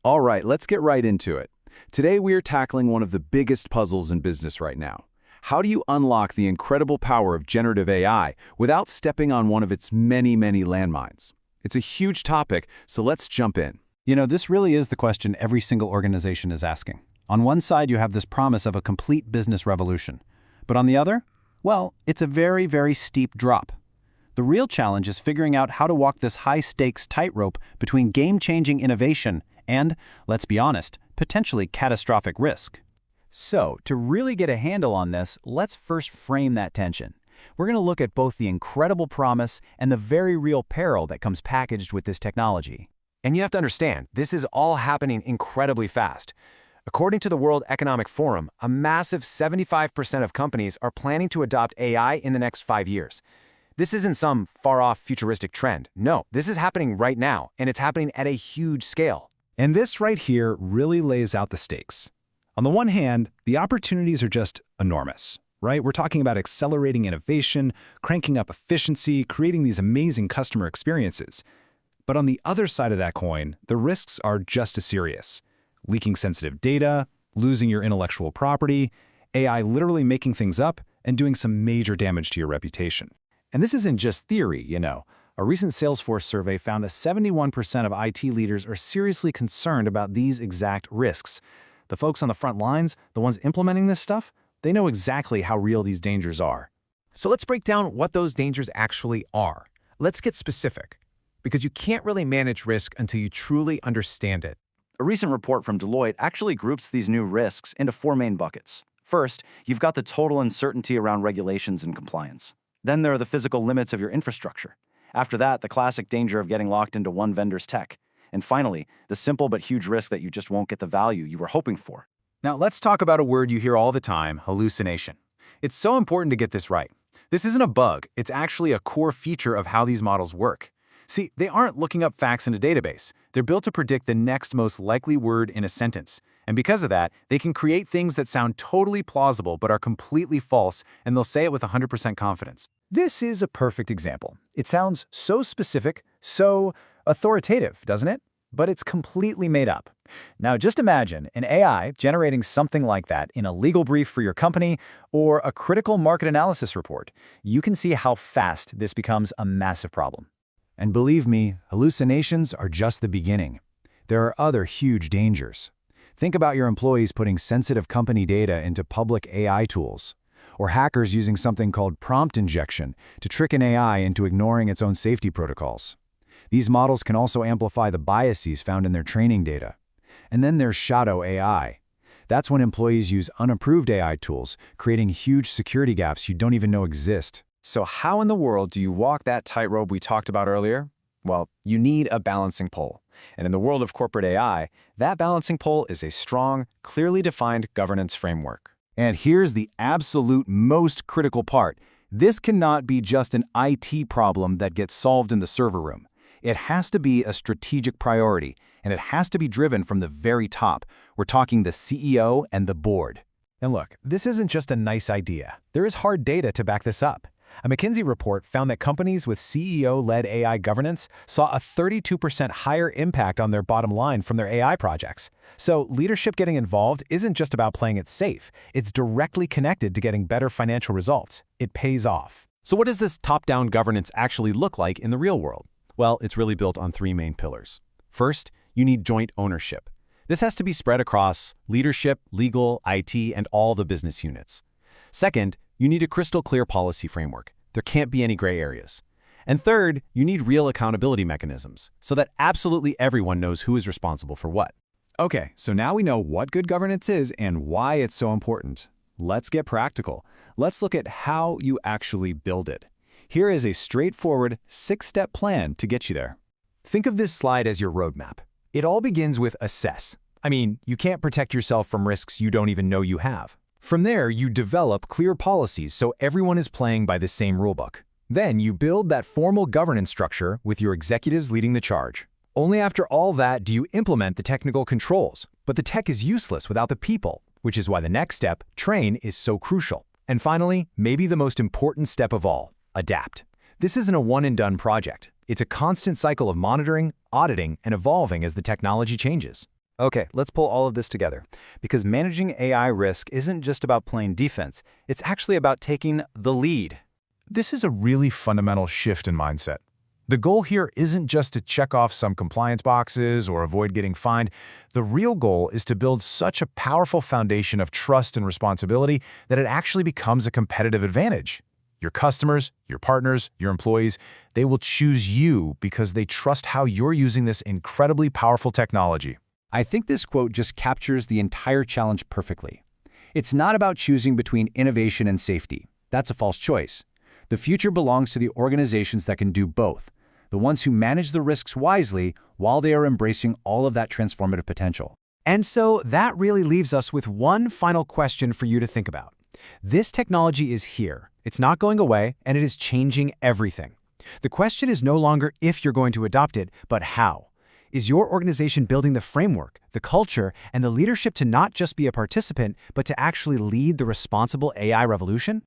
All right, let's get right into it. Today we are tackling one of the biggest puzzles in business right now. How do you unlock the incredible power of generative AI without stepping on one of its many landmines? It's a huge topic, so let's jump in. This really is the question every single organization is asking. On one side, you have this promise of a complete business revolution. But on the other, well, it's a very steep drop. The real challenge is figuring out how to walk this high-stakes tightrope between game-changing innovation and, let's be honest, potentially catastrophic risk. So, to really get a handle on this, let's first frame that tension. We're going to look at both the incredible promise and the very real peril that comes packaged with this technology. And you have to understand, this is all happening incredibly fast. According to the World Economic Forum, a massive 75% of companies are planning to adopt AI in the next 5 years. This isn't some far-off futuristic trend. No, this is happening right now, and it's happening at a huge scale. And this right here really lays out the stakes. On the one hand, the opportunities are just enormous, right? We're talking about accelerating innovation, cranking up efficiency, creating these amazing customer experiences. But on the other side of that coin, the risks are just as serious. Leaking sensitive data, losing your intellectual property, AI literally making things up, and doing some major damage to your reputation. And this isn't just theory, A recent Salesforce survey found that 71% of IT leaders are seriously concerned about these exact risks. The folks on the front lines, the ones implementing this stuff, they know exactly how real these dangers are. So let's break down what those dangers actually are. Let's get specific, because you can't really manage risk until you truly understand it. A recent report from Deloitte actually groups these new risks into 4 main buckets. First, you've got the total uncertainty around regulations and compliance. Then there are the physical limits of your infrastructure. After that, the classic danger of getting locked into one vendor's tech. And finally, the simple but huge risk that you just won't get the value you were hoping for. Now let's talk about a word you hear all the time, hallucination. It's so important to get this right. This isn't a bug, it's actually a core feature of how these models work. See, they aren't looking up facts in a database. They're built to predict the next most likely word in a sentence. And because of that, they can create things that sound totally plausible but are completely false, and they'll say it with 100% confidence. This is a perfect example. It sounds so specific, so authoritative, doesn't it? But it's completely made up. Now just imagine an AI generating something like that in a legal brief for your company or a critical market analysis report. You can see how fast this becomes a massive problem. And believe me, hallucinations are just the beginning. There are other huge dangers. Think about your employees putting sensitive company data into public AI tools, or hackers using something called prompt injection to trick an AI into ignoring its own safety protocols. These models can also amplify the biases found in their training data. And then there's shadow AI. That's when employees use unapproved AI tools, creating huge security gaps you don't even know exist. So how in the world do you walk that tightrope we talked about earlier? Well, you need a balancing pole. And in the world of corporate AI, that balancing pole is a strong, clearly defined governance framework. And here's the absolute most critical part. This cannot be just an IT problem that gets solved in the server room. It has to be a strategic priority, and it has to be driven from the very top. We're talking the CEO and the board. And look, this isn't just a nice idea. There is hard data to back this up. A McKinsey report found that companies with CEO-led AI governance saw a 32% higher impact on their bottom line from their AI projects. So leadership getting involved isn't just about playing it safe. It's directly connected to getting better financial results. It pays off. So what does this top-down governance actually look like in the real world? Well, it's really built on 3 main pillars. First, you need joint ownership. This has to be spread across leadership, legal, IT, and all the business units. Second, you need a crystal clear policy framework. There can't be any gray areas. And third, you need real accountability mechanisms so that absolutely everyone knows who is responsible for what. Okay, so now we know what good governance is and why it's so important. Let's get practical. Let's look at how you actually build it. Here is a straightforward 6-step plan to get you there. Think of this slide as your roadmap. It all begins with assess. I mean, you can't protect yourself from risks you don't even know you have. From there, you develop clear policies so everyone is playing by the same rulebook. Then you build that formal governance structure with your executives leading the charge. Only after all that do you implement the technical controls. But the tech is useless without the people, which is why the next step, train, is so crucial. And finally, maybe the most important step of all, adapt. This isn't a one-and-done project. It's a constant cycle of monitoring, auditing, and evolving as the technology changes. Okay, let's pull all of this together. Because managing AI risk isn't just about playing defense, it's actually about taking the lead. This is a really fundamental shift in mindset. The goal here isn't just to check off some compliance boxes or avoid getting fined. The real goal is to build such a powerful foundation of trust and responsibility that it actually becomes a competitive advantage. Your customers, your partners, your employees, they will choose you because they trust how you're using this incredibly powerful technology. I think this quote just captures the entire challenge perfectly. It's not about choosing between innovation and safety. That's a false choice. The future belongs to the organizations that can do both, the ones who manage the risks wisely while they are embracing all of that transformative potential. And so that really leaves us with one final question for you to think about. This technology is here. It's not going away, and it is changing everything. The question is no longer if you're going to adopt it, but how. Is your organization building the framework, the culture, and the leadership to not just be a participant, but to actually lead the responsible AI revolution?